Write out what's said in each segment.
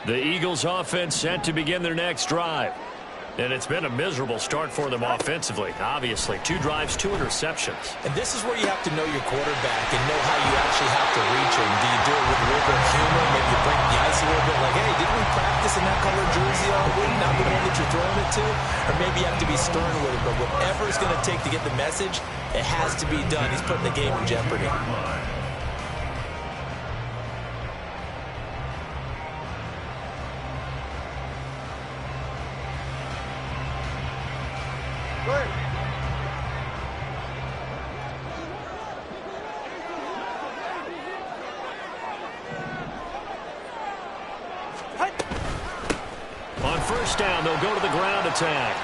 The Eagles offense set to begin their next drive. And it's been a miserable start for them offensively. Obviously, 2 drives, 2 interceptions. And this is where you have to know your quarterback and know how you actually have to reach him. Do you do it with a little bit of humor? Maybe you break the ice a little bit like, hey, didn't we practice in that color jersey already? Not the one that you're throwing it to? Or maybe you have to be stern with it. But whatever it's going to take to get the message, it has to be done. He's putting the game in jeopardy. On first down, they'll go to the ground attack.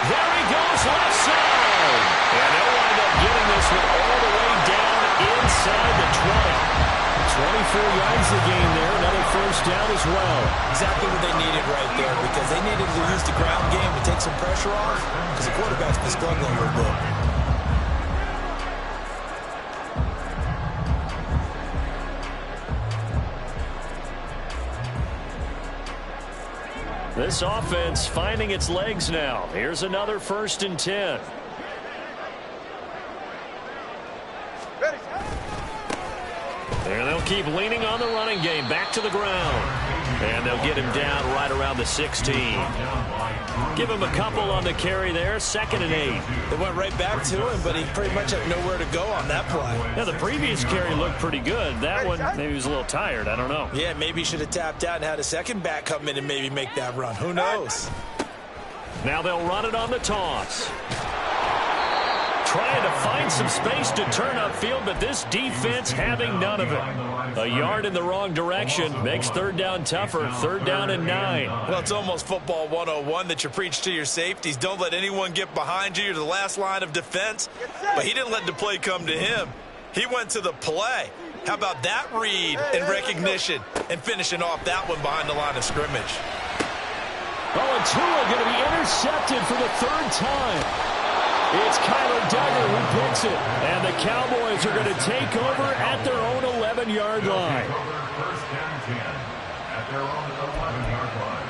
There he goes, left side. And they'll wind up getting this one all the way down inside the 20. 24 yards a game there, another first down as well. Exactly what they needed right there, because they needed to use the ground game to take some pressure off, because the quarterback's been struggling a little bit. This offense finding its legs now. Here's another 1st and 10. And they'll keep leaning on the running game. Back to the ground. And they'll get him down right around the 16. Give him a couple on the carry there. 2nd and 8. They went right back to him, but he pretty much had nowhere to go on that play. Yeah, the previous carry looked pretty good. That one, maybe he was a little tired. I don't know. Yeah, maybe he should have tapped out and had a second back come in and maybe make that run. Who knows? Now they'll run it on the toss. Trying to find some space to turn upfield, but this defense having none of it. A yard in the wrong direction makes 3rd down tougher. 3rd down and 9. Well, it's almost football 101 that you preach to your safeties. Don't let anyone get behind you. You're the last line of defense. But he didn't let the play come to him. He went to the play. How about that read and recognition and finishing off that one behind the line of scrimmage? Oh, and Tua going to be intercepted for the 3rd time. It's Kyler Duggar who picks it. And the Cowboys are going to take over at their own 11-yard line. First down 10 at their own 11-yard line.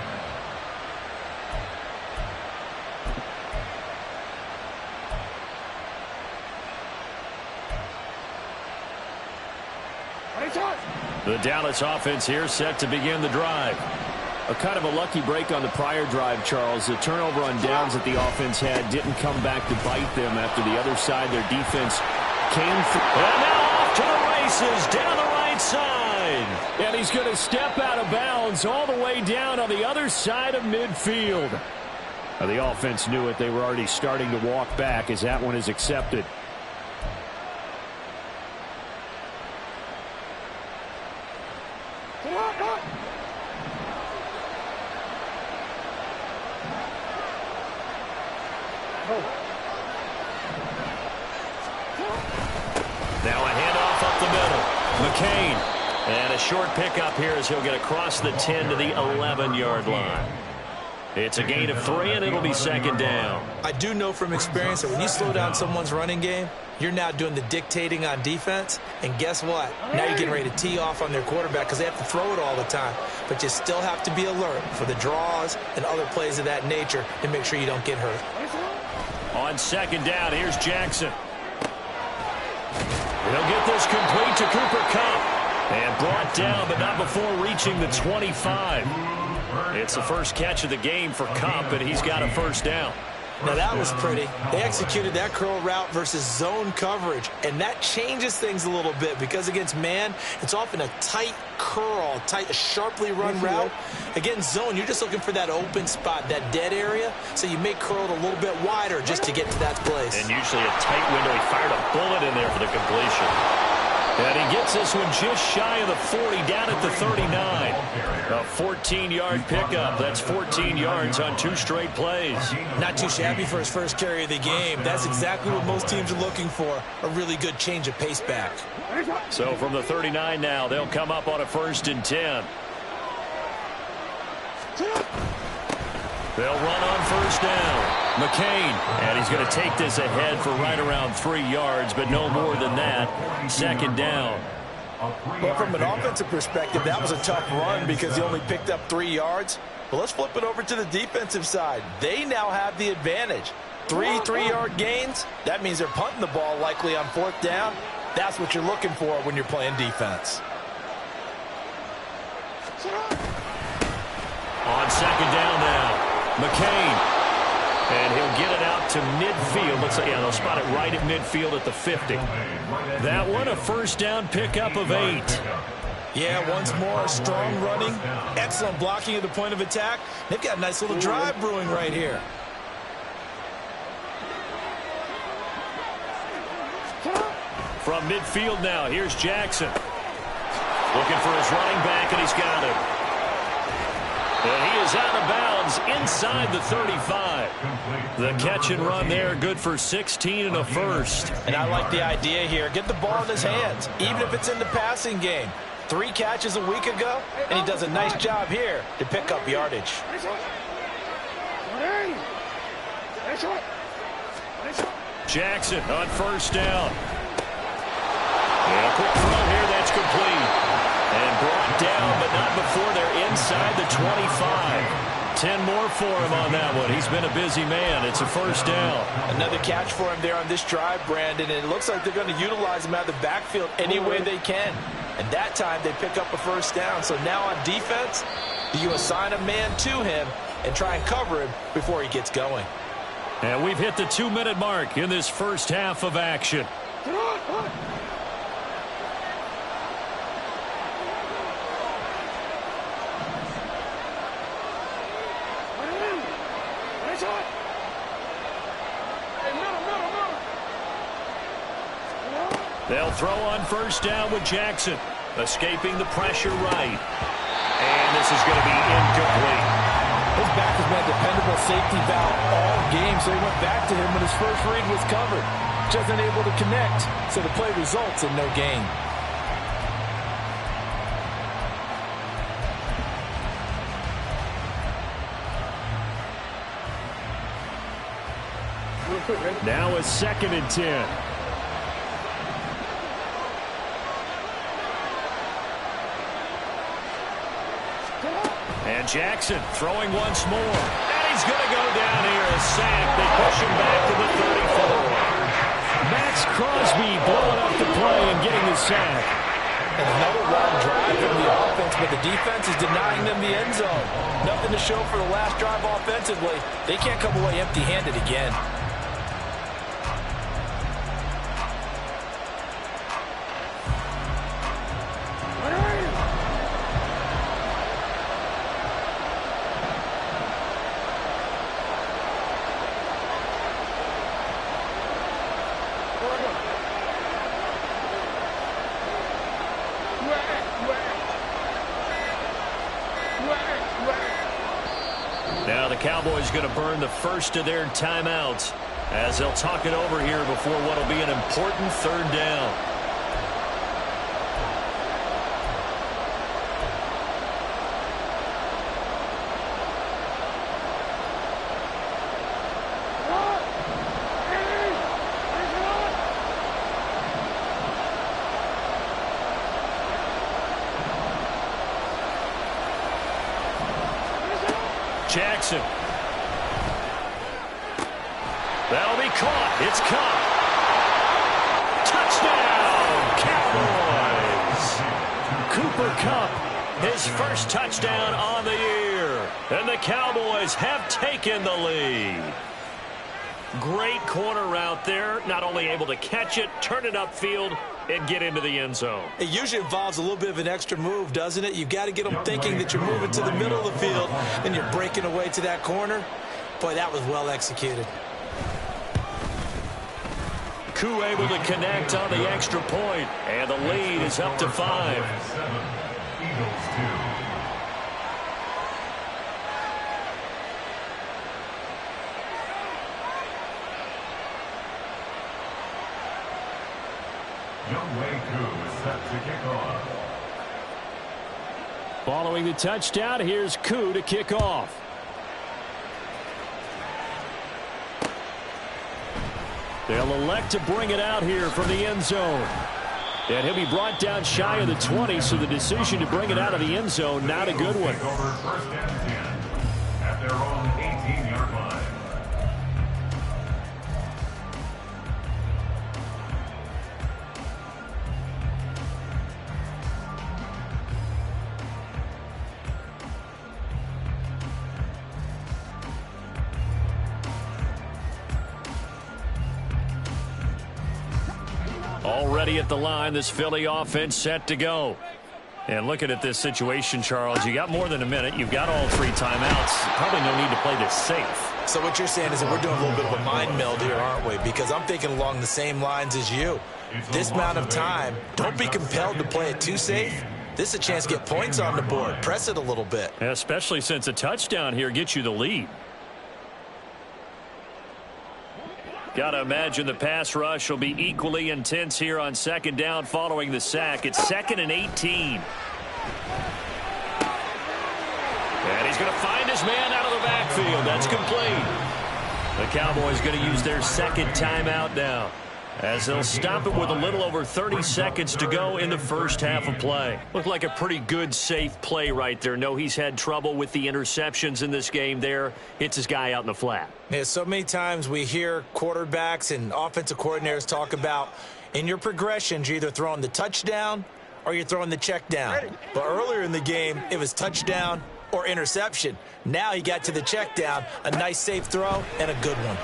The Dallas offense here set to begin the drive. A kind of a lucky break on the prior drive, Charles. The turnover on downs that the offense had didn't come back to bite them after the other side. Their defense came through. And now off to the races down the right side. And he's going to step out of bounds all the way down on the other side of midfield. Now, the offense knew it. They were already starting to walk back as that one is accepted. Now a handoff up the middle. McCain. And a short pickup here as he'll get across the 10 to the 11-yard line. It's a gain of 3, and it'll be 2nd down. I do know from experience that when you slow down someone's running game, you're now doing the dictating on defense. And guess what? Now you're getting ready to tee off on their quarterback because they have to throw it all the time. But you still have to be alert for the draws and other plays of that nature to make sure you don't get hurt. On 2nd down, here's Jackson. He'll get this complete to Cooper Kupp. And brought down, but not before reaching the 25. It's the first catch of the game for Kupp, and he's got a 1st down. Now that was pretty. They executed that curl route versus zone coverage, and that changes things a little bit because against man, it's often a tight curl, a sharply run route. Against zone, you're just looking for that open spot, that dead area, so you may curl it a little bit wider just to get to that place. And usually a tight window. He fired a bullet in there for the completion. And he gets this one just shy of the 40, down at the 39. A 14-yard pickup. That's 14 yards on 2 straight plays. Not too shabby for his first carry of the game. That's exactly what most teams are looking for, a really good change of pace back. So from the 39 now, they'll come up on a 1st and 10. They'll run on 1st down. McCain, and he's going to take this ahead for right around 3 yards, but no more than that. 2nd down. Well, from an offensive perspective, that was a tough run because he only picked up 3 yards. But let's flip it over to the defensive side. They now have the advantage. 3 3-yard gains, that means they're punting the ball likely on 4th down. That's what you're looking for when you're playing defense. On 2nd down now, McCain. And he'll get it out to midfield. Let's say, yeah, they'll spot it right at midfield at the 50. That one, a 1st down pickup of 8. Yeah, once more, strong running, excellent blocking at the point of attack. They've got a nice little drive brewing right here. From midfield now, here's Jackson. Looking for his running back, and he's got him. And he is out of bounds inside the 35. The catch and run there, good for 16 and a 1st. And I like the idea here. Get the ball in his hands, even if it's in the passing game. 3 catches a week ago, and he does a nice job here to pick up yardage. Jackson on 1st down. And a quick throw here, that's complete. And brought down, but not before they're inside the 25. 10 more for him on that one. He's been a busy man. It's a 1st down. Another catch for him there on this drive, Brandon, and it looks like they're going to utilize him out of the backfield any way they can. And that time they pick up a 1st down. So now on defense, you assign a man to him and try and cover him before he gets going. And we've hit the 2-minute mark in this first half of action. They'll throw on 1st down with Jackson. Escaping the pressure right. And this is going to be incomplete. His back has been a dependable safety valve all game, so he went back to him when his first read was covered. Just unable to connect, so the play results in no gain. Now it's 2nd and 10. And Jackson throwing once more. And he's going to go down here, a sack. They push him back to the 34. Max Crosby blowing up the play and getting the sack. And another long drive from the offense, but the defense is denying them the end zone. Nothing to show for the last drive offensively. They can't come away empty-handed again. Now the Cowboys going to burn the first of their timeouts as they'll talk it over here before what will be an important 3rd down. Jackson. That'll be caught. It's caught. Touchdown, Cowboys. Cooper Kupp, his first touchdown on the year. And the Cowboys have taken the lead. Great corner route there. Not only able to catch it, turn it upfield, and get into the end zone. It usually involves a little bit of an extra move, doesn't it? You've got to get them thinking that you're moving to the middle of the field and you're breaking away to that corner. Boy, that was well executed. Koo able to connect on the extra point, and the lead is up to 5. Eagles 2. To kick off. Following the touchdown, here's Koo to kick off. They'll elect to bring it out here from the end zone. And he'll be brought down shy of the 20, so the decision to bring it out of the end zone, not a good one. Over first and 10 at their own 18-yard line. Already at the line, this Philly offense set to go. And looking at this situation, Charles, you got more than a minute. You've got all 3 timeouts. Probably no need to play this safe. So what you're saying is that we're doing a little bit of a mind meld here, aren't we? Because I'm thinking along the same lines as you. This amount of time, don't be compelled to play it too safe. This is a chance to get points on the board. Press it a little bit. Especially since a touchdown here gets you the lead. Got to imagine the pass rush will be equally intense here on second down following the sack. It's 2nd and 18. And he's going to find his man out of the backfield. That's complete. The Cowboys going to use their second timeout now, as they'll stop it with a little over 30 seconds to go in the first half of play. Looked like a pretty good, safe play right there. No, he's had trouble with the interceptions in this game there. Hits his guy out in the flat. Yeah, so many times we hear quarterbacks and offensive coordinators talk about in your progressions, you're either throwing the touchdown or you're throwing the check down. But earlier in the game, it was touchdown or interception. Now he got to the check down, a nice safe throw, and a good one.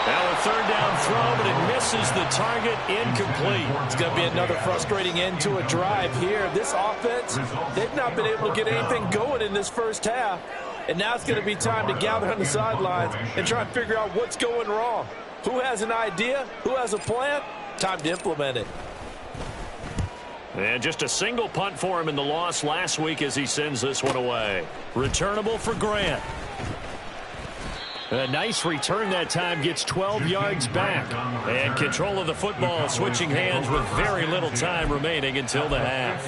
Now a third down throw, but it misses the target, incomplete. It's going to be another frustrating end to a drive here. This offense, they've not been able to get anything going in this first half. And now it's going to be time to gather on the sidelines and try and figure out what's going wrong. Who has an idea? Who has a plan? Time to implement it. And just a single punt for him in the loss last week as he sends this one away. Returnable for Grant. A nice return that time, gets 12 yards back. And control of the football, switching hands with very little time remaining until the half.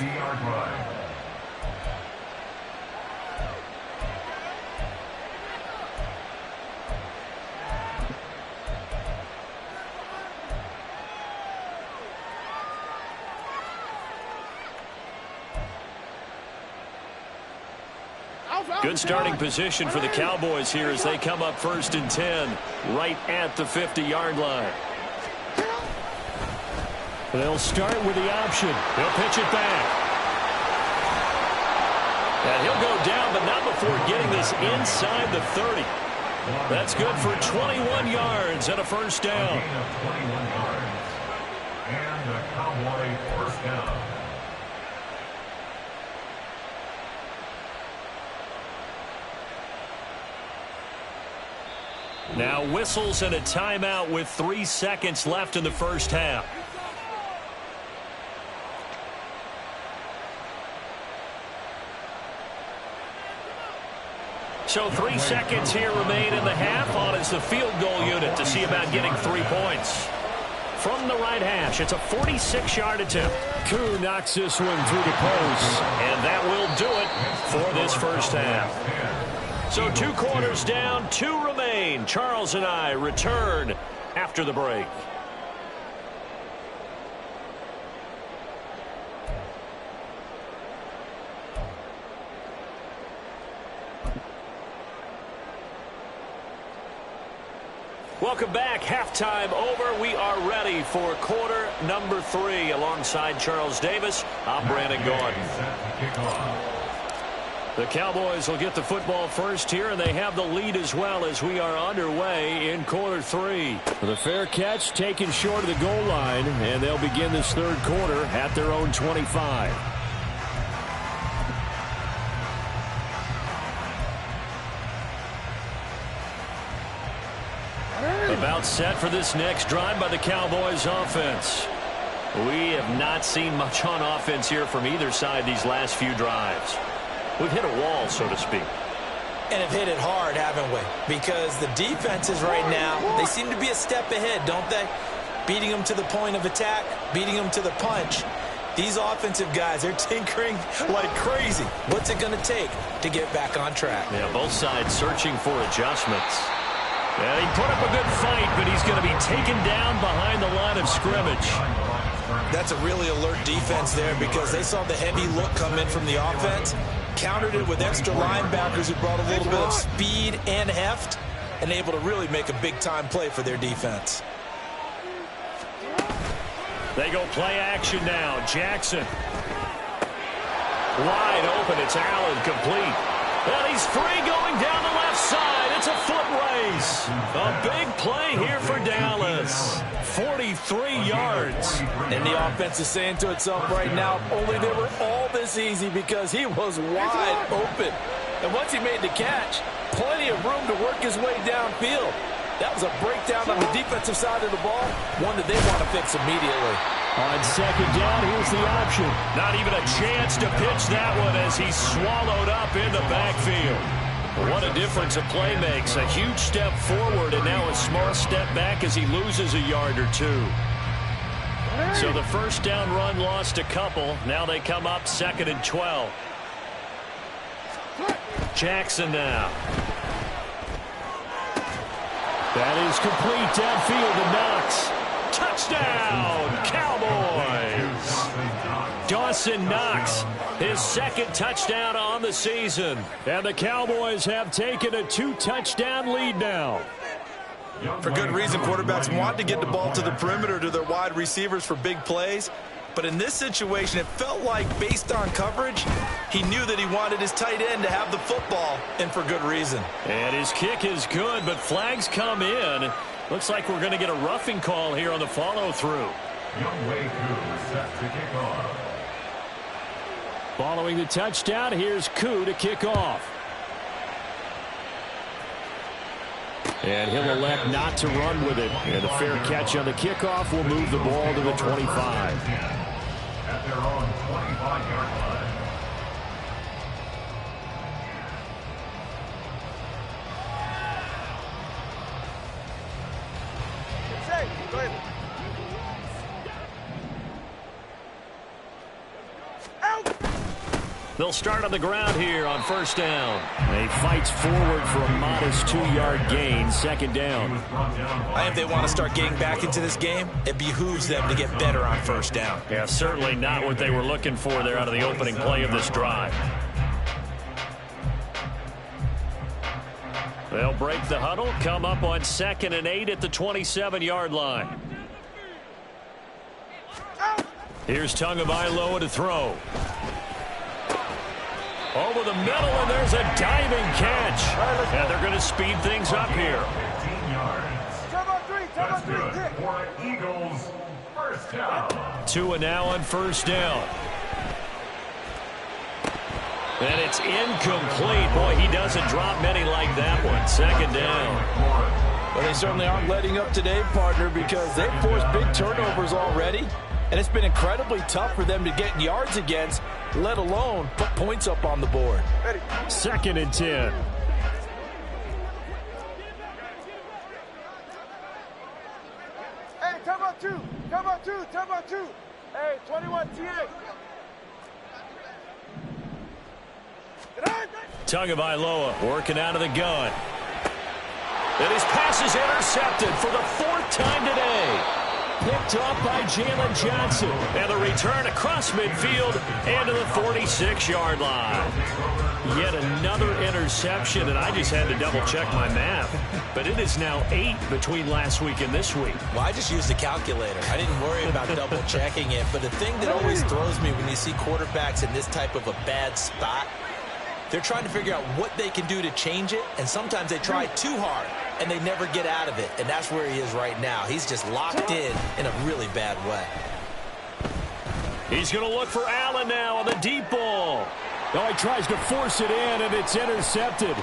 Good starting position for the Cowboys here as they come up 1st and 10, right at the 50-yard line. They'll start with the option. He'll pitch it back. And he'll go down, but not before getting this inside the 30. That's good for 21 yards and a first down. And the Cowboy first down. Now whistles and a timeout with 3 seconds left in the first half. So 3 seconds here remain in the half. On is the field goal unit to see about getting 3 points. From the right hash, it's a 46-yard attempt. Koo knocks this one through the post. And that will do it for this first half. So 2 quarters down, 2 remain. Charles and I return after the break. Welcome back. Halftime over. We are ready for quarter number 3. Alongside Charles Davis, I'm Brandon Gordon. The Cowboys will get the football first here, and they have the lead as well as we are underway in quarter 3. The fair catch taken short of the goal line, and they'll begin this third quarter at their own 25. About set for this next drive by the Cowboys offense. We have not seen much on offense here from either side these last few drives. We've hit a wall, so to speak. And have hit it hard, haven't we? Because the defenses right now, they seem to be a step ahead, don't they? Beating them to the point of attack, beating them to the punch. These offensive guys, they're tinkering like crazy. What's it going to take to get back on track? Yeah, both sides searching for adjustments. And he put up a good fight, but he's going to be taken down behind the line of scrimmage. That's a really alert defense there because they saw the heavy look come in from the offense, countered it with extra linebackers who brought a little bit of speed and heft, and able to really make a big-time play for their defense. They go play action now. Jackson. Wide open. It's Allen, complete. And he's free going down the left side. It's a foot race. A big play here for Dallas. 43 yards. And the offense is saying to itself right now, only they were all this easy because he was wide open. And once he made the catch, plenty of room to work his way downfield. That was a breakdown on the defensive side of the ball, one that they want to fix immediately. On second down, here's the option. Not even a chance to pitch that one as he's swallowed up in the backfield. What a difference a play makes. A huge step forward and now a small step back as he loses a yard or two. So the first down run lost a couple. Now they come up 2nd and 12. Jackson now. That is complete downfield to Knox. Touchdown, Cowboys. Dawson Knox, his 2nd touchdown on the season. And the Cowboys have taken a 2-touchdown lead now. For good reason, quarterbacks want to get the ball to the perimeter to their wide receivers for big plays. But in this situation, it felt like, based on coverage, he knew that he wanted his tight end to have the football, and for good reason. And his kick is good, but flags come in. Looks like we're going to get a roughing call here on the follow-through. set to kick off. Following the touchdown, here's Koo to kick off. And he'll elect not to run with it. And a fair catch on the kickoff will move the ball to the 25. At their own 25-yard line. They'll start on the ground here on first down. He fights forward for a modest 2-yard gain, 2nd down. I think they want to start getting back into this game. It behooves them to get better on first down. Yeah, certainly not what they were looking for there out of the opening play of this drive. They'll break the huddle, come up on 2nd and 8 at the 27-yard line. Here's Tagovailoa to throw. Over the middle, and there's a diving catch. And they're going to speed things up here. 15 yards. That's good for Eagles. First down. 2 and now on first down. And it's incomplete. Boy, he doesn't drop many like that one. 2nd down. Well, they certainly aren't letting up today, partner, because they've forced big turnovers already. And it's been incredibly tough for them to get yards against, let alone put points up on the board. 2nd and 10. Hey, time out two. Hey, 21 TA. Tagovailoa working out of the gun. And his pass is intercepted for the 4th time today. Picked off by Jalen Johnson. And the return across midfield and to the 46-yard line. Yet another interception, and I just had to double-check my math. But it is now 8 between last week and this week. Well, I just used a calculator. I didn't worry about double-checking it. But the thing that always throws me when you see quarterbacks in this type of a bad spot, they're trying to figure out what they can do to change it, and sometimes they try too hard, and they never get out of it, and that's where he is right now. He's just locked in a really bad way. He's going to look for Allen now on the deep ball. Oh, he tries to force it in, and it's intercepted.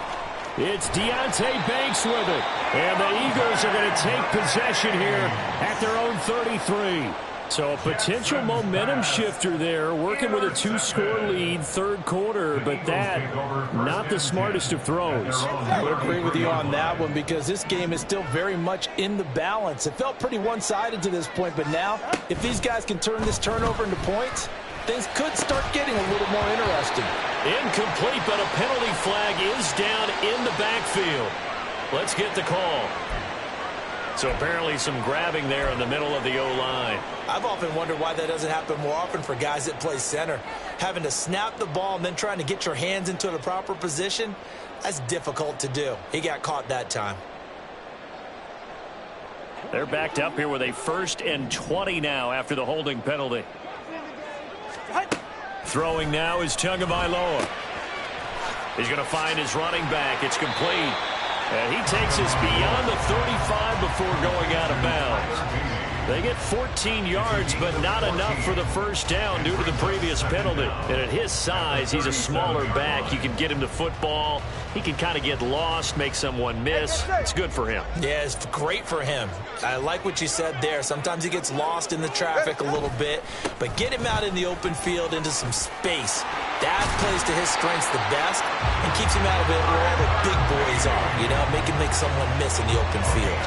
It's Deonte Banks with it, and the Eagles are going to take possession here at their own 33. So a potential momentum shifter there, working with a 2-score lead, 3rd quarter, but that, not the smartest of throws. I would agree with you on that one because this game is still very much in the balance. It felt pretty one-sided to this point, but now, if these guys can turn this turnover into points, things could start getting a little more interesting. Incomplete, but a penalty flag is down in the backfield. Let's get the call. So apparently some grabbing there in the middle of the O-line. I've often wondered why that doesn't happen more often for guys that play center. Having to snap the ball and then trying to get your hands into the proper position, that's difficult to do. He got caught that time. They're backed up here with a 1st and 20 now after the holding penalty. Throwing now is Tagovailoa. He's going to find his running back. It's complete. And he takes us beyond the 35 before going out of bounds. They get 14 yards, but not enough for the first down due to the previous penalty. And at his size, he's a smaller back. You can get him to football. He can kind of get lost, make someone miss. It's good for him. Yeah, it's great for him. I like what you said there. Sometimes he gets lost in the traffic a little bit, but get him out in the open field into some space. That plays to his strengths the best and keeps him out of it where all the big boys are. You know, make someone miss in the open field.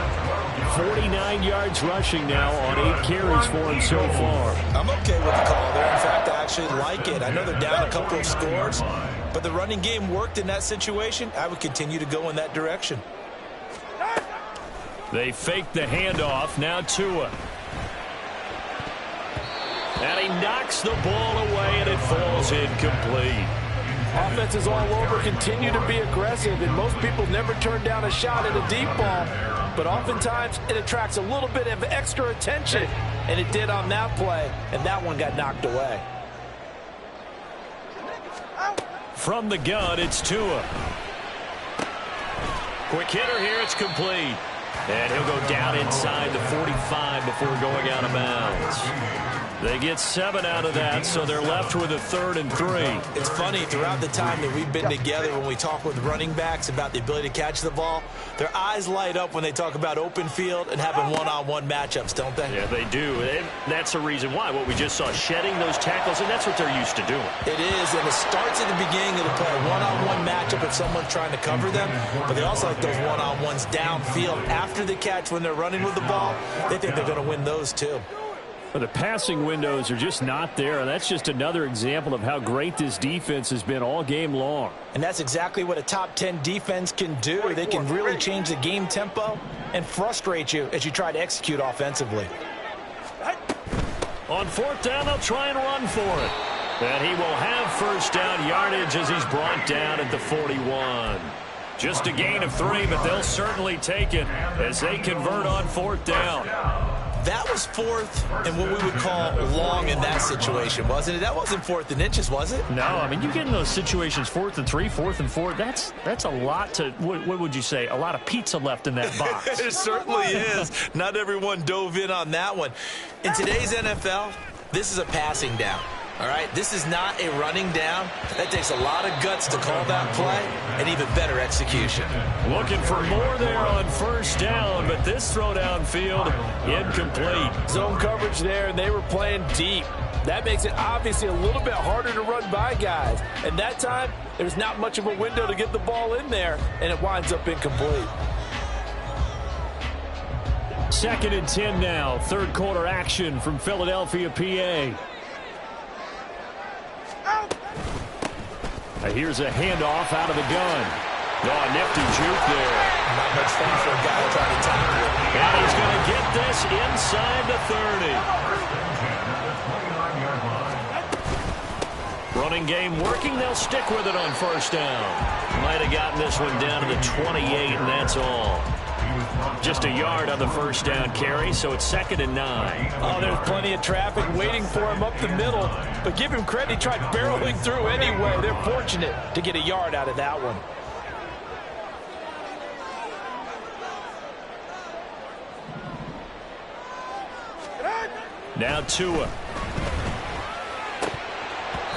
49 yards rushing now on 8 carries for him so far. I'm okay with the call there. In fact, I actually like it. I know they're down a couple of scores, but the running game worked in that situation. I would continue to go in that direction. They fake the handoff. Now Tua. And he knocks the ball away, and it falls incomplete. Offense is all over, continue to be aggressive, and most people never turn down a shot at a deep ball. But oftentimes, it attracts a little bit of extra attention, and it did on that play, and that one got knocked away. From the gun, it's Tua. Quick hitter here, it's complete. And he'll go down inside the 45 before going out of bounds. They get 7 out of that, so they're left with a 3rd and 3. It's funny, throughout the time that we've been together, when we talk with running backs about the ability to catch the ball, their eyes light up when they talk about open field and having one-on-one matchups, don't they? Yeah, they do. And that's the reason why. What we just saw, shedding those tackles, and that's what they're used to doing. It is, and it starts at the beginning of the play, a one-on-one matchup if someone's trying to cover them, but they also like those one-on-ones downfield after the catch when they're running with the ball. They think they're going to win those too. But the passing windows are just not there, and that's just another example of how great this defense has been all game long. And that's exactly what a top 10 defense can do. They can really change the game tempo and frustrate you as you try to execute offensively. On 4th down, they'll try and run for it. And he will have first down yardage as he's brought down at the 41. Just a gain of 3, but they'll certainly take it as they convert on 4th down. That was 4th and what we would call long in that situation, wasn't it? That wasn't 4th and inches, was it? No, I mean, you get in those situations 4th and 3, 4th and 4. That's a lot to, what would you say, a lot of pizza left in that box. It certainly is. Not everyone dove in on that one. In today's NFL, this is a passing down. All right, this is not a running down. That takes a lot of guts to call that play and even better execution. Looking for more there on first down, but this throw downfield incomplete. Zone coverage there, and they were playing deep. That makes it obviously a little bit harder to run by guys. And that time, there's not much of a window to get the ball in there, and it winds up incomplete. 2nd and 10 now. 3rd quarter action from Philadelphia, PA. Here's a handoff out of the gun. Oh, nifty juke there. Not much fun for a guy trying to tackle it. And he's going to get this inside the 30. Running game working. They'll stick with it on first down. Might have gotten this one down to the 28, and that's all. Just a yard on the first down carry, so it's 2nd and 9. Oh, there's plenty of traffic waiting for him up the middle. But give him credit, he tried barreling through anyway. They're fortunate to get a yard out of that one. Now Tua.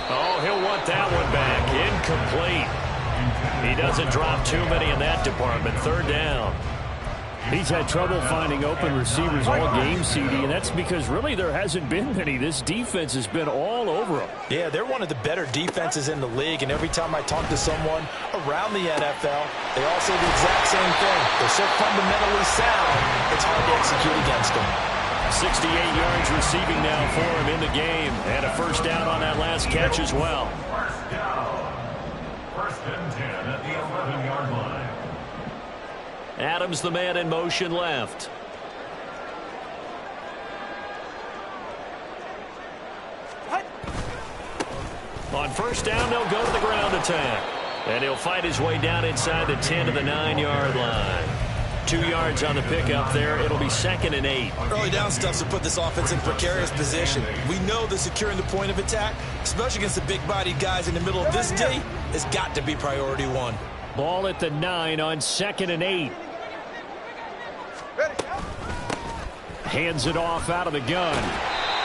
Oh, he'll want that one back. Incomplete. He doesn't drop too many in that department. 3rd down. He's had trouble finding open receivers all game, CD, and that's because really there hasn't been many. This defense has been all over them. Yeah, they're one of the better defenses in the league, and every time I talk to someone around the NFL, they all say the exact same thing. They're so fundamentally sound, it's hard to execute against them. 68 yards receiving now for him in the game, and a first down on that last catch as well. First and 10 at the 11-yard line. Adams, the man in motion left. On first down, they'll go to the ground attack. And he'll fight his way down inside the 10 to the 9-yard line. 2 yards on the pickup there. It'll be 2nd and 8. Early down stuff's to put this offense in precarious position. We know that securing the point of attack, especially against the big-bodied guys in the middle of this day, has got to be priority one. Ball at the 9 on 2nd and 8. Hands it off out of the gun.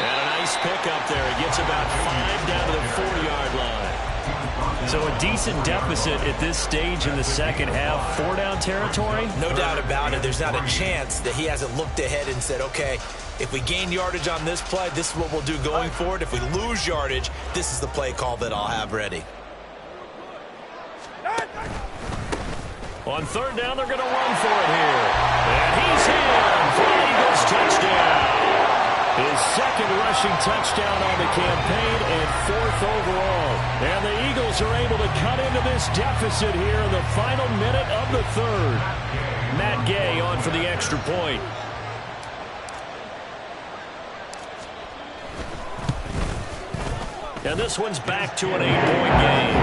And a nice pickup there. He gets about 5 down to the 4-yard line. So a decent deficit at this stage in the second half. 4-down territory? No doubt about it. There's not a chance that he hasn't looked ahead and said, okay, if we gain yardage on this play, this is what we'll do going forward. If we lose yardage, this is the play call that I'll have ready. On 3rd down, they're going to run for it here. And he's in for the Eagles touchdown. His 2nd rushing touchdown on the campaign and 4th overall. And the Eagles are able to cut into this deficit here in the final minute of the 3rd. Matt Gay on for the extra point. And this one's back to an 8-point game.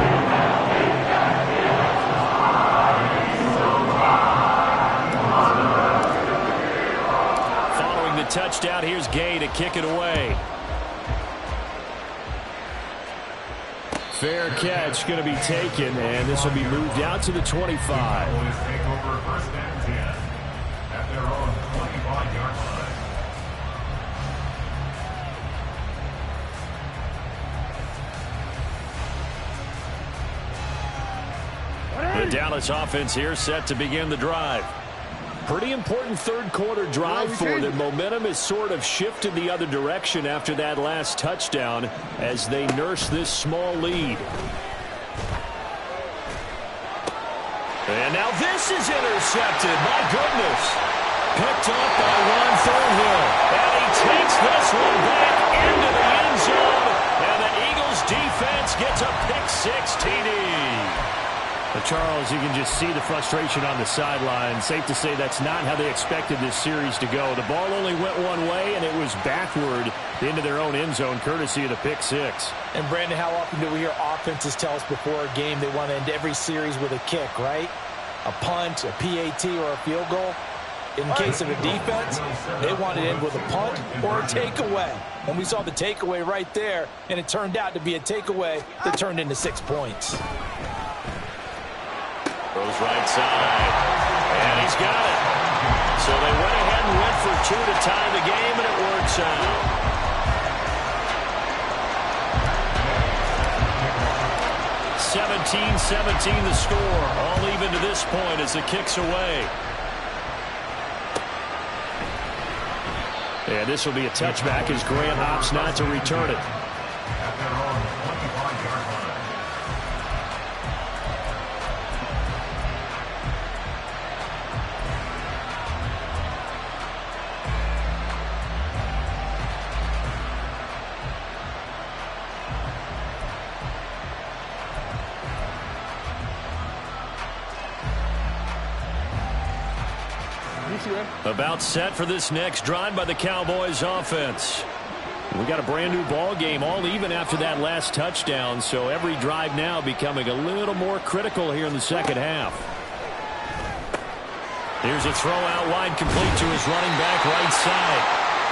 Touchdown. Here's Gay to kick it away. Fair catch going to be taken, and this will be moved out to the 25. Cowboys take over 1st and 10 at their own 25-yard line. The Dallas offense here set to begin the drive. Pretty important 3rd quarter drive for them. Momentum has sort of shifted the other direction after that last touchdown as they nurse this small lead. And now this is intercepted. My goodness. Picked up by Ron Thornhill. And he takes this one back into the end zone. And the Eagles defense gets a pick-6 TD. Charles, you can just see the frustration on the sideline. Safe to say that's not how they expected this series to go. The ball only went one way, and it was backward into their own end zone, courtesy of the pick-6. And, Brandon, how often do we hear offenses tell us before a game they want to end every series with a kick, right? A punt, a PAT, or a field goal. In case of a defense, they want to end with a punt or a takeaway. And we saw the takeaway right there, and it turned out to be a takeaway that turned into 6 points. Goes right side, and he's got it. So they went ahead and went for 2 to tie the game, and it works out. (17-17) the score, all even to this point as the kick's away. And this will be a touchback as Grant opts not to return it. At their own 25-yard line. About set for this next drive by the Cowboys offense. We got a brand new ball game, all even after that last touchdown, so every drive now becoming a little more critical here in the second half. Here's a throw out wide, complete to his running back right side.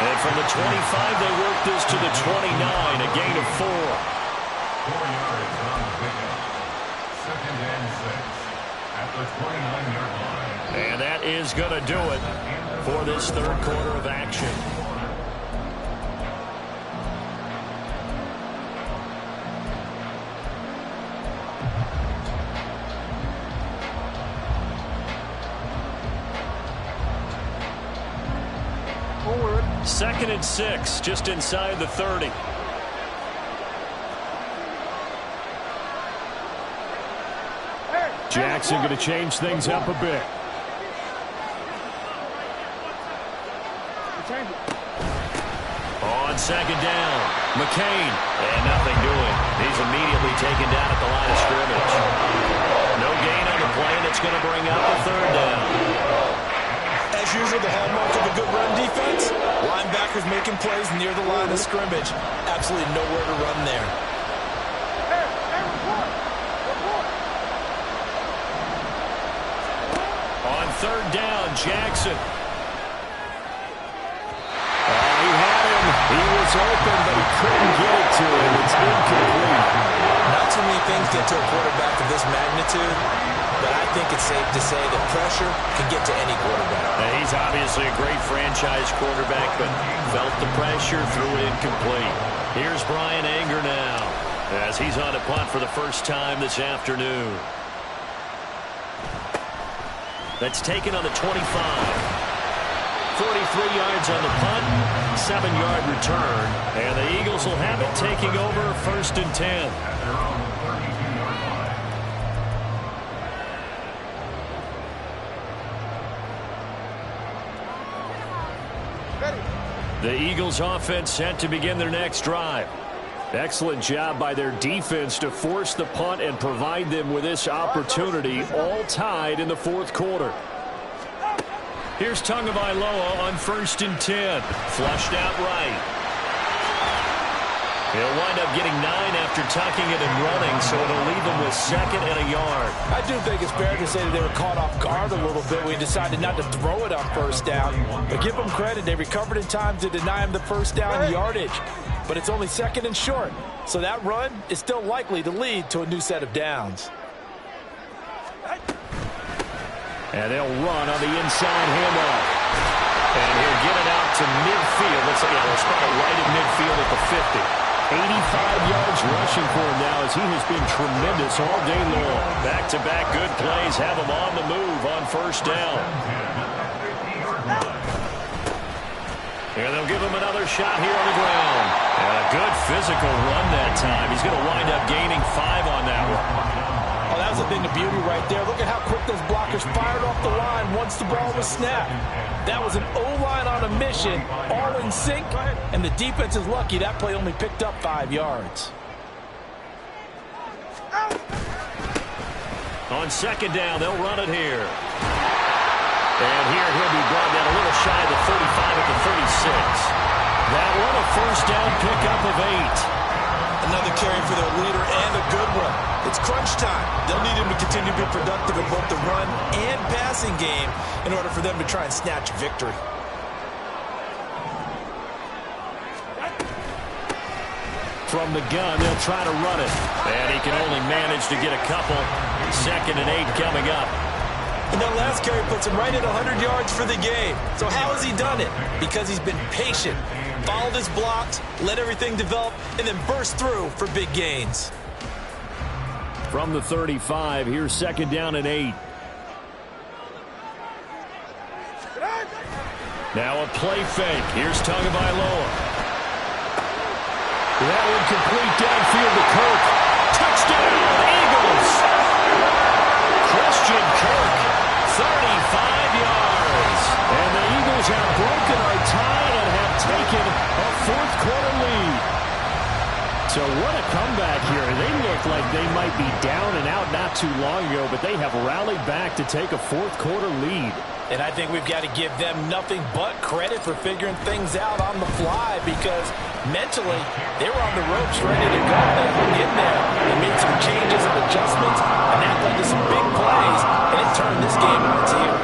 And from the 25, they work this to the 29, a gain of 4. 4 yards on the pickup. 2nd and 6 at the 29-yard line. And that is going to do it for this 3rd quarter of action. Forward. 2nd and 6, just inside the 30. Jackson going to change things up a bit. On 2nd down, McCain, and nothing doing. He's immediately taken down at the line of scrimmage. No gain on the play, and it's going to bring up a 3rd down. As usual, the hallmark of a good run defense, linebackers making plays near the line of scrimmage. Absolutely nowhere to run there. third down. Jackson. He had him. He was open, but he couldn't get it to him. It's incomplete. Not too many things get to a quarterback of this magnitude, but I think it's safe to say that pressure can get to any quarterback. He's obviously a great franchise quarterback, but felt the pressure, threw it incomplete. Here's Brian Anger now, as he's on a punt for the first time this afternoon. That's taken on the 25. 43 yards on the punt, 7-yard return, and the Eagles will have it taking over 1st and 10. The Eagles offense set to begin their next drive. Excellent job by their defense to force the punt and provide them with this opportunity, all tied in the 4th quarter. Here's Tagovailoa on 1st and 10. Flushed out right. He'll wind up getting 9 after tucking it and running, so it'll leave him with 2nd and a yard. I do think it's fair to say that they were caught off guard a little bit. We decided not to throw it on 1st down. But give them credit. They recovered in time to deny him the 1st down yardage. But it's only 2nd and short. So that run is still likely to lead to a new set of downs. And they'll run on the inside handoff. And he'll get it out to midfield. Looks like they'll spot it right at midfield at the 50. 85 yards rushing for him now, as he has been tremendous all day long. Back-to-back good plays have him on the move on 1st down. And they'll give him another shot here on the ground. And a good physical run that time. He's going to wind up gaining 5 on that one. Oh, that was a thing of beauty right there. Look at how quick those blockers fired off the line once the ball was snapped. That was an O-line on a mission, all in sync, and the defense is lucky that play only picked up 5 yards. On 2nd down, they'll run it here. And here he'll be brought down a little shy of the 35 at the 36. That one a 1st down pickup of 8. Another carry for their leader, and a good one. It's crunch time. They'll need him to continue to be productive in both the run and passing game in order for them to try and snatch victory. From the gun, they'll try to run it. And he can only manage to get a couple. 2nd and 8 coming up. And that last carry puts him right at 100 yards for the game. So how has he done it? Because he's been patient, followed his blocks, let everything develop, and then burst through for big gains. From the 35, here's 2nd down and 8. Now a play fake. Here's Tagovailoa. That one complete downfield to Kirk. Touchdown, Eagles! Christian Kirk, 35 yards. And the Eagles have broken our tie and have taken a 4th quarter lead. So what a comeback here. They look like they might be down and out not too long ago, but they have rallied back to take a 4th quarter lead. And I think we've got to give them nothing but credit for figuring things out on the fly, because mentally they were on the ropes ready to go. They hung in there. They made some changes and adjustments, and that led to some big plays, and it turned this game on its heel.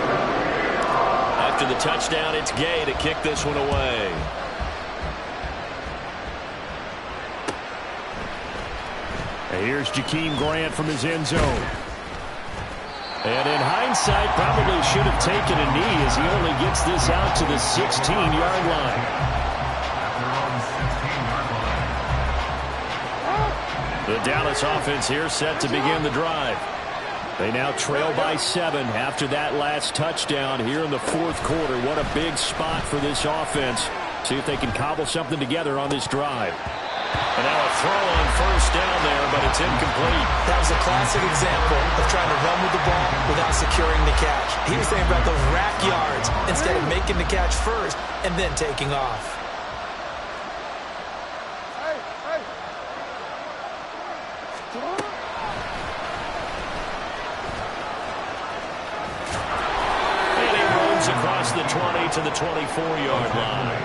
After the touchdown, it's Gay to kick this one away. And here's Jakeem Grant from his end zone. And in hindsight, probably should have taken a knee, as he only gets this out to the 16-yard line. The Dallas offense here set to begin the drive. They now trail by 7 after that last touchdown here in the 4th quarter. What a big spot for this offense. See if they can cobble something together on this drive. And now a throw on 1st down there, but it's incomplete. That was a classic example of trying to run with the ball without securing the catch. He was thinking about those rack yards instead of making the catch first and then taking off. And he runs across the 20 to the 24-yard line.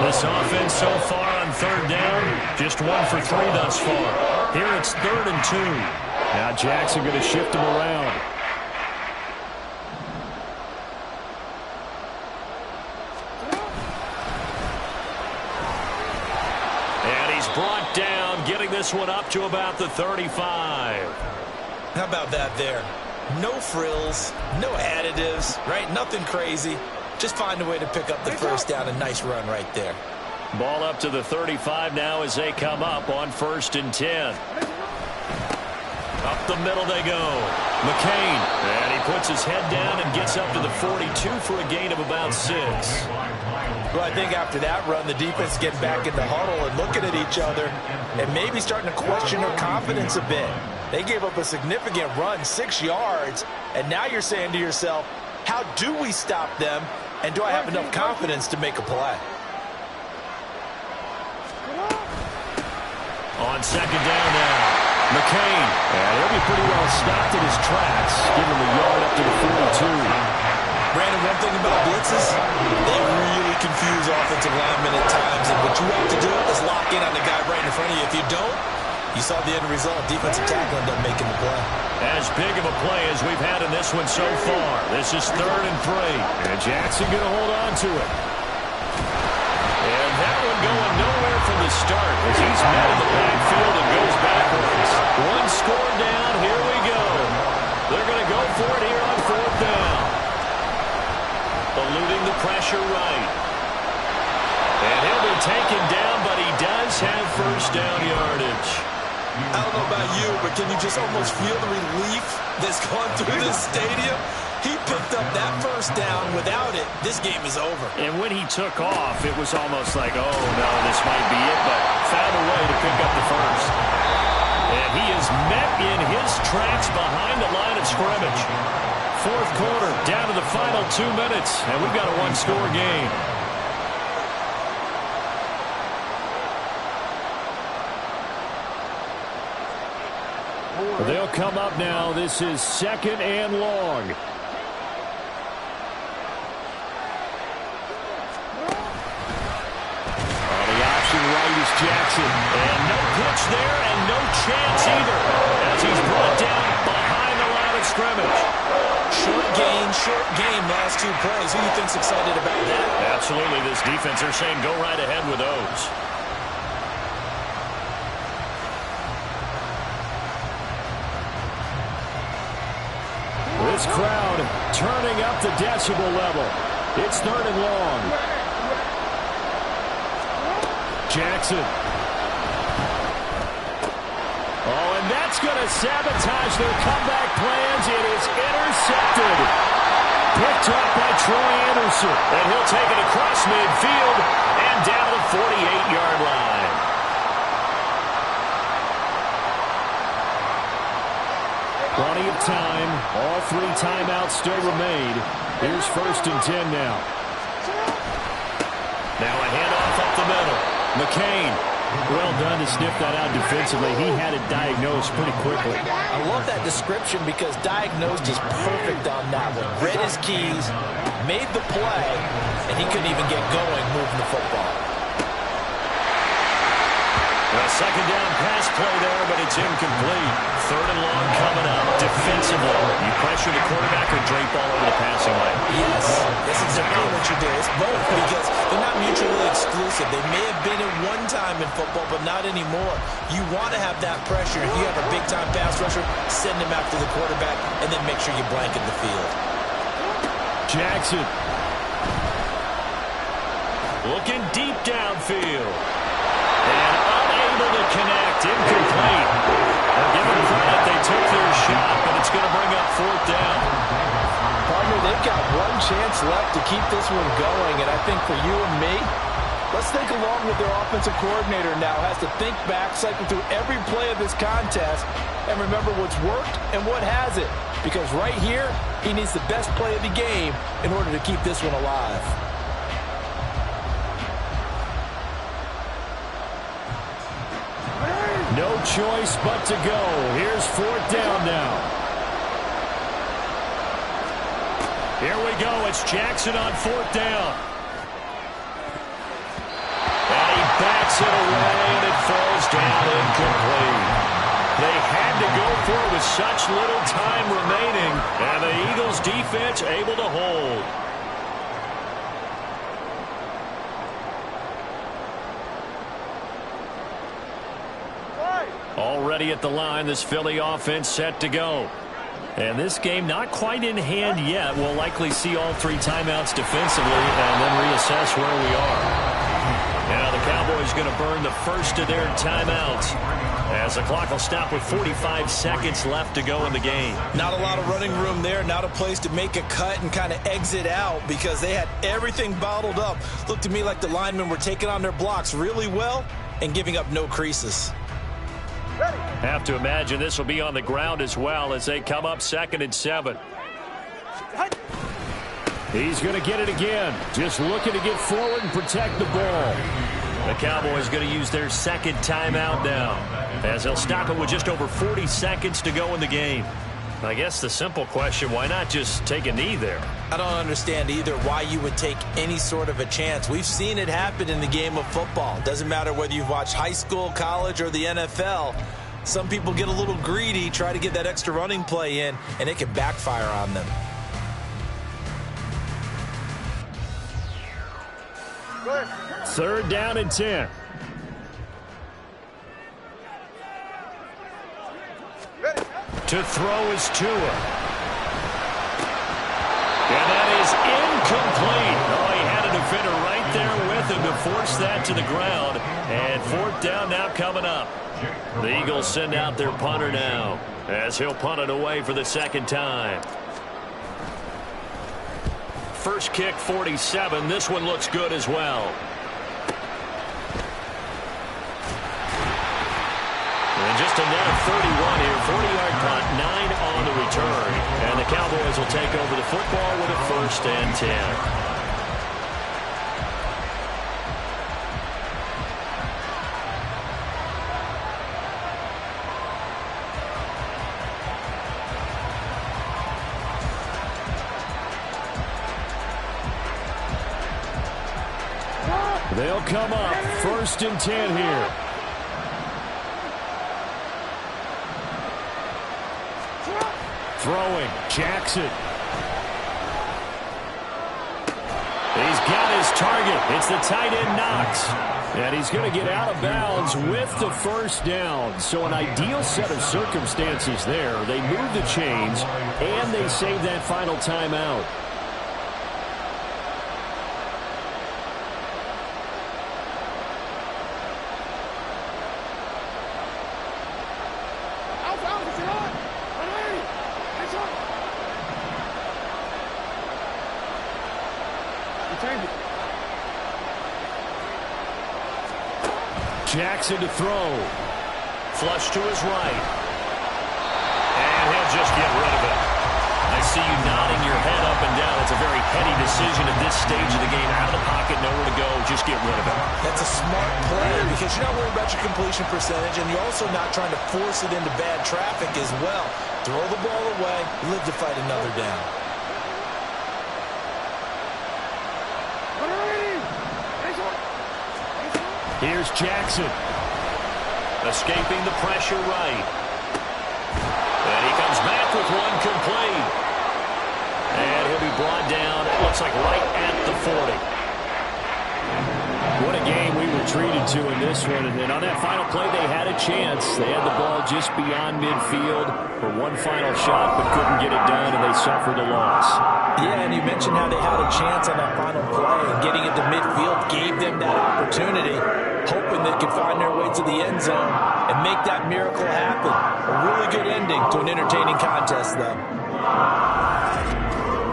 This offense so far on 3rd down, just 1 for 3 thus far. Here it's 3rd and 2. Now Jackson going to shift him around. he's brought down, getting this one up to about the 35. How about that there? No frills, no additives, right? Nothing crazy. Just find a way to pick up the first down. A nice run right there. Ball up to the 35 now as they come up on 1st and 10. Up the middle they go. McCain. And he puts his head down and gets up to the 42 for a gain of about 6. Well, I think after that run, the defense getting back in the huddle and looking at each other and maybe starting to question their confidence a bit. They gave up a significant run, 6 yards, and now you're saying to yourself, how do we stop them, and do I have enough confidence to make a play? On 2nd down now, McCain. And he'll be pretty well stopped in his tracks, giving the yard up to the 42. Brandon, one thing about blitzes, they really confuse offensive linemen at times, and what you have to do is lock in on the guy right in front of you. If you don't, you saw the end result. Defensive tackle ended up making the play. As big of a play as we've had in this one so far. This is 3rd and 3. And Jackson going to hold on to it. And that one going nowhere from the start as he's met in the backfield and goes backwards. One score down. Here we go. They're going to go for it here on 4th down. Eluding the pressure right. And he'll be taken down, but he does have 1st down yardage. I don't know about you, but can you just almost feel the relief that's gone through this stadium? He picked up that 1st down. Without it, this game is over. And when he took off, it was almost like, oh, no, this might be it, but found a way to pick up the 1st. And he is met in his tracks behind the line of scrimmage. 4th quarter, down to the final 2 minutes, and we've got a 1-score game. They'll come up now. This is 2nd and long. The option right is Jackson. And no pitch there and no chance either as he's brought down behind the line of scrimmage. Short game, last 2 plays. Who do you think's excited about that? Absolutely. This defense, they're saying go right ahead with those. This crowd turning up the decibel level. It's 3rd and long. Jackson. Oh, and that's going to sabotage their comeback plans. It is intercepted. Picked up by Troy Anderson. And he'll take it across midfield and down the 48-yard line. Plenty of time. All 3 timeouts still remain. Here's 1st and 10 now. Now a handoff up the middle. McCain. Well done to sniff that out defensively. He had it diagnosed pretty quickly. I love that description because diagnosed is perfect on that one. Read his keys, made the play, and he couldn't even get going moving the football. A 2nd down pass play there, but it's incomplete. 3rd and long coming up. Defensively, you pressure the quarterback or drape all over the passing lane? Yes, that's exactly what you do. It's both because they're not mutually exclusive. They may have been at one time in football, but not anymore. You want to have that pressure. If you have a big-time pass rusher, send him after the quarterback, and then make sure you blanket the field. Jackson. Looking deep downfield. And unable to connect. Incomplete. I'll give them credit. They took their shot, but it's going to bring up 4th down. Partner, they've got one chance left to keep this one going, and I think for you and me, let's think along with their offensive coordinator now. Has to think back, cycle through every play of this contest, and remember what's worked and what hasn't. Because right here, he needs the best play of the game in order to keep this one alive. No choice but to go. Here's 4th down now. Here we go. It's Jackson on 4th down. And he backs it away, and it falls down incomplete. They had to go for it with such little time remaining, and the Eagles defense able to hold. Already at the line, this Philly offense set to go. And this game not quite in hand yet. We'll likely see all 3 timeouts defensively and then reassess where we are. Now the Cowboys going to burn the first of their timeouts as the clock will stop with 45 seconds left to go in the game. Not a lot of running room there. Not a place to make a cut and kind of exit out because they had everything bottled up. Looked to me like the linemen were taking on their blocks really well and giving up no creases. Have to imagine this will be on the ground as well as they come up 2nd and 7. He's going to get it again. Just looking to get forward and protect the ball. The Cowboys going to use their 2nd timeout now as they'll stop it with just over 40 seconds to go in the game. I guess the simple question, why not just take a knee there? I don't understand either why you would take any sort of a chance. We've seen it happen in the game of football. Doesn't matter whether you've watched high school, college, or the NFL. Some people get a little greedy, try to get that extra running play in, and it can backfire on them. Third down and 10. To throw is Tua. And that is incomplete. Oh, he had a defender right there with him to force that to the ground. And 4th down now coming up. The Eagles send out their punter now as he'll punt it away for the 2nd time. First kick, 47. This one looks good as well. And just a net of 31 here. 40-yard punt, 9 on the return. And the Cowboys will take over the football with a 1st and 10. They'll come up 1st and 10 here. Throwing, Jackson. He's got his target. It's the tight end Knox. And he's going to get out of bounds with the 1st down. So an ideal set of circumstances there. They move the chains, and they save that final timeout. Jackson to throw. Flush to his right. And he'll just get rid of it. I see you nodding your head up and down. It's a very heady decision at this stage of the game. Out of the pocket, nowhere to go. Just get rid of it. That's a smart play because you're not worried about your completion percentage, and you're also not trying to force it into bad traffic as well. Throw the ball away, live to fight another down. Here's Jackson. Escaping the pressure right. And he comes back with one complete. And he'll be brought down, it looks like right at the 40. What a game we were treated to in this one. And on that final play, they had a chance. They had the ball just beyond midfield for one final shot, but couldn't get it done, and they suffered a loss. Yeah, and you mentioned how they had a chance on that final play, and getting into midfield gave them that opportunity, hoping they could find their way to the end zone and make that miracle happen. A really good ending to an entertaining contest, though.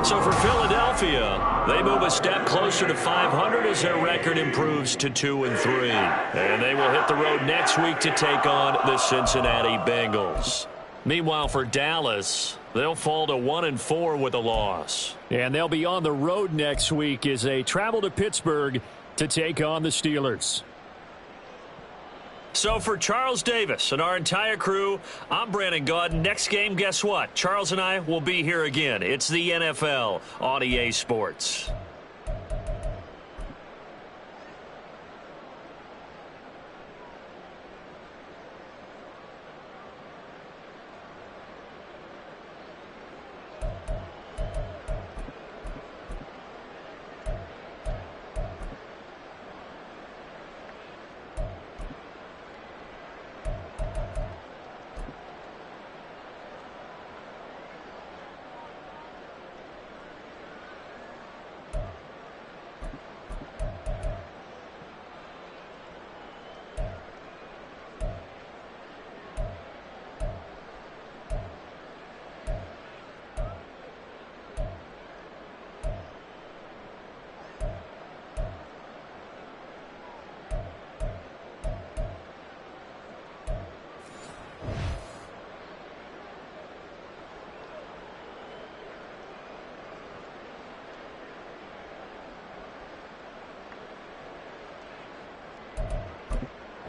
So for Philadelphia, they move a step closer to 500 as their record improves to 2-3. And they will hit the road next week to take on the Cincinnati Bengals. Meanwhile, for Dallas, they'll fall to 1-4 with a loss. And they'll be on the road next week as they travel to Pittsburgh to take on the Steelers. So for Charles Davis and our entire crew, I'm Brandon Gaudin. Next game, guess what? Charles and I will be here again. It's the NFL on EA Sports.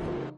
Cowgirls.